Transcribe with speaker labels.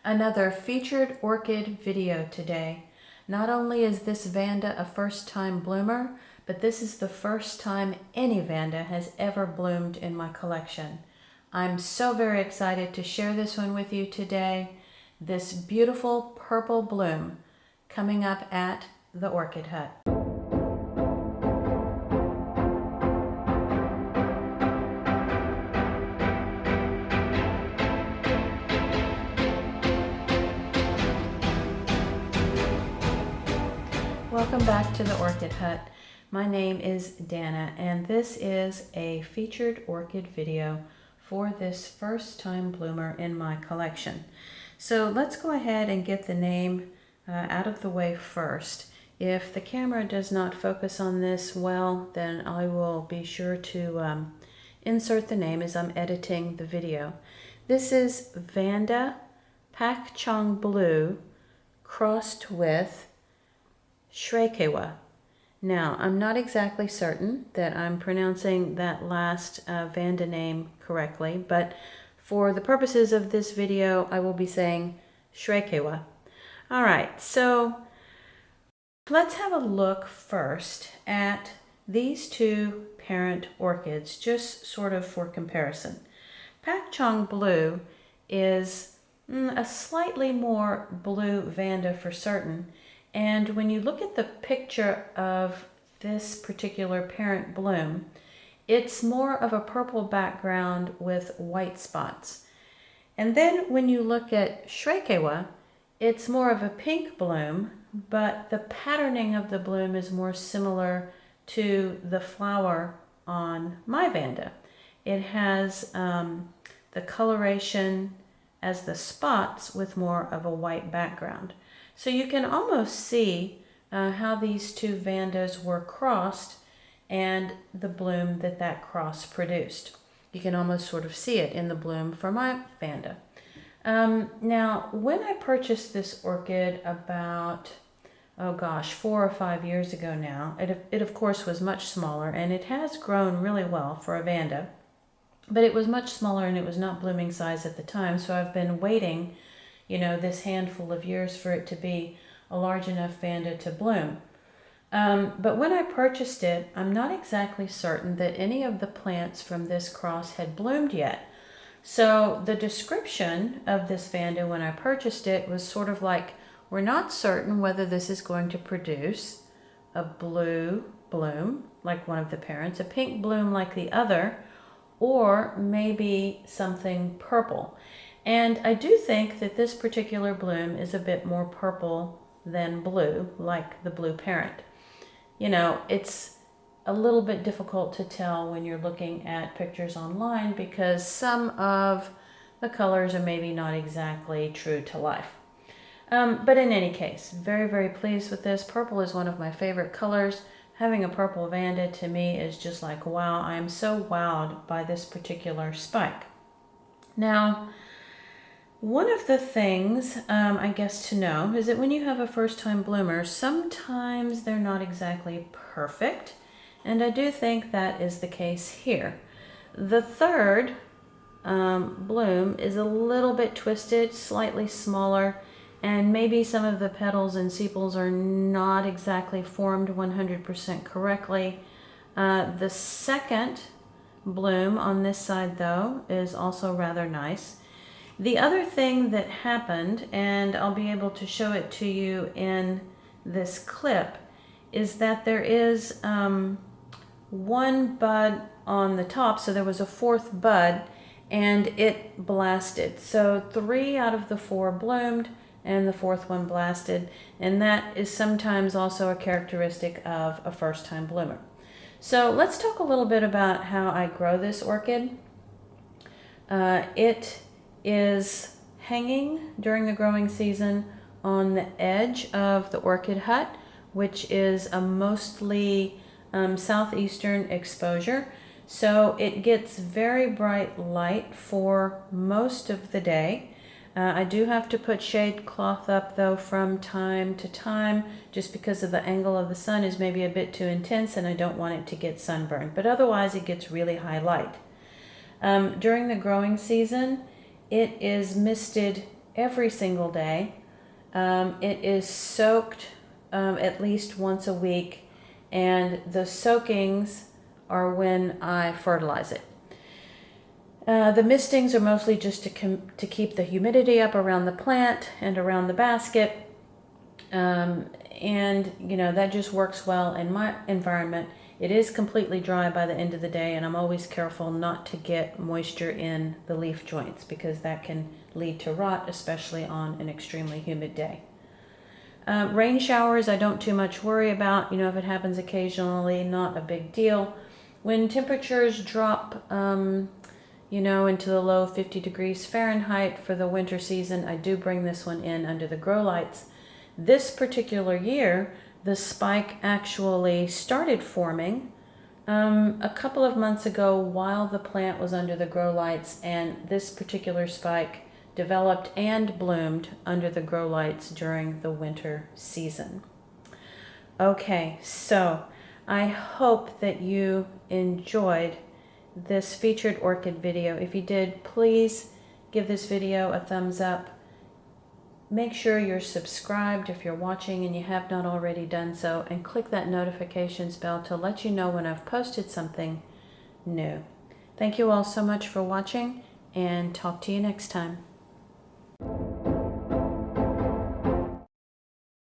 Speaker 1: Another featured orchid video today. Not only is this Vanda a first-time bloomer, but this is the first time any Vanda has ever bloomed in my collection. I'm so very excited to share this one with you today. This beautiful purple bloom coming up at the Orchid Hut. Welcome back to the Orchid Hut. My name is Dana, and this is a featured orchid video for this first time bloomer in my collection. So let's go ahead and get the name out of the way first. If the camera does not focus on this well, then I will be sure to insert the name as I'm editing the video. This is Vanda Pakchong Blue crossed with Srakaew. Now, I'm not exactly certain that I'm pronouncing that last Vanda name correctly, but for the purposes of this video, I will be saying Srakaew. All right, so let's have a look first at these two parent orchids, just sort of for comparison. Pakchong Blue is a slightly more blue Vanda for certain. And when you look at the picture of this particular parent bloom, it's more of a purple background with white spots. And then when you look at Srakaew, it's more of a pink bloom, but the patterning of the bloom is more similar to the flower on my Vanda. It has the coloration as the spots with more of a white background. So you can almost see how these two Vandas were crossed and the bloom that cross produced. You can almost sort of see it in the bloom for my Vanda. Now, when I purchased this orchid about, 4 or 5 years ago now, it of course was much smaller, and it has grown really well for a Vanda, but it was much smaller and it was not blooming size at the time, so I've been waiting this handful of years for it to be a large enough Vanda to bloom. But when I purchased it, I'm not exactly certain that any of the plants from this cross had bloomed yet. So the description of this Vanda when I purchased it was sort of like, we're not certain whether this is going to produce a blue bloom like one of the parents, a pink bloom like the other, or maybe something purple. And I do think that this particular bloom is a bit more purple than blue, like the blue parent. It's a little bit difficult to tell when you're looking at pictures online because some of the colors are maybe not exactly true to life. But in any case, very, very pleased with this. Purple is one of my favorite colors. Having a purple Vanda to me is just like, wow, I am so wowed by this particular spike. Now, one of the things, I guess, to know is that when you have a first-time bloomer, sometimes they're not exactly perfect, and I do think that is the case here. The third bloom is a little bit twisted, slightly smaller, and maybe some of the petals and sepals are not exactly formed 100% correctly. The second bloom on this side, though, is also rather nice. The other thing that happened, and I'll be able to show it to you in this clip, is that there is one bud on the top, so there was a fourth bud, and it blasted. So 3 out of the 4 bloomed, and the fourth one blasted, and that is sometimes also a characteristic of a first-time bloomer. So let's talk a little bit about how I grow this orchid. It is hanging during the growing season on the edge of the Orchid Hut, which is a mostly southeastern exposure. So it gets very bright light for most of the day. I do have to put shade cloth up though from time to time, just because of the angle of the sun is maybe a bit too intense and I don't want it to get sunburned, but otherwise it gets really high light. During the growing season, it is misted every single day. It is soaked at least once a week, and the soakings are when I fertilize it. The mistings are mostly just to keep the humidity up around the plant and around the basket. And you know, that just works well in my environment. It is completely dry by the end of the day, and I'm always careful not to get moisture in the leaf joints because that can lead to rot, especially on an extremely humid day. Rain showers I don't too much worry about. You know, if it happens occasionally, not a big deal. When temperatures drop you know, into the low 50 degrees Fahrenheit for the winter season, I do bring this one in under the grow lights. This particular year, the spike actually started forming a couple of months ago while the plant was under the grow lights, and this particular spike developed and bloomed under the grow lights during the winter season. Okay, so I hope that you enjoyed this featured orchid video. If you did, please give this video a thumbs up. Make sure you're subscribed if you're watching and you have not already done so, and click that notifications bell to let you know when I've posted something new. Thank you all so much for watching, and talk to you next time.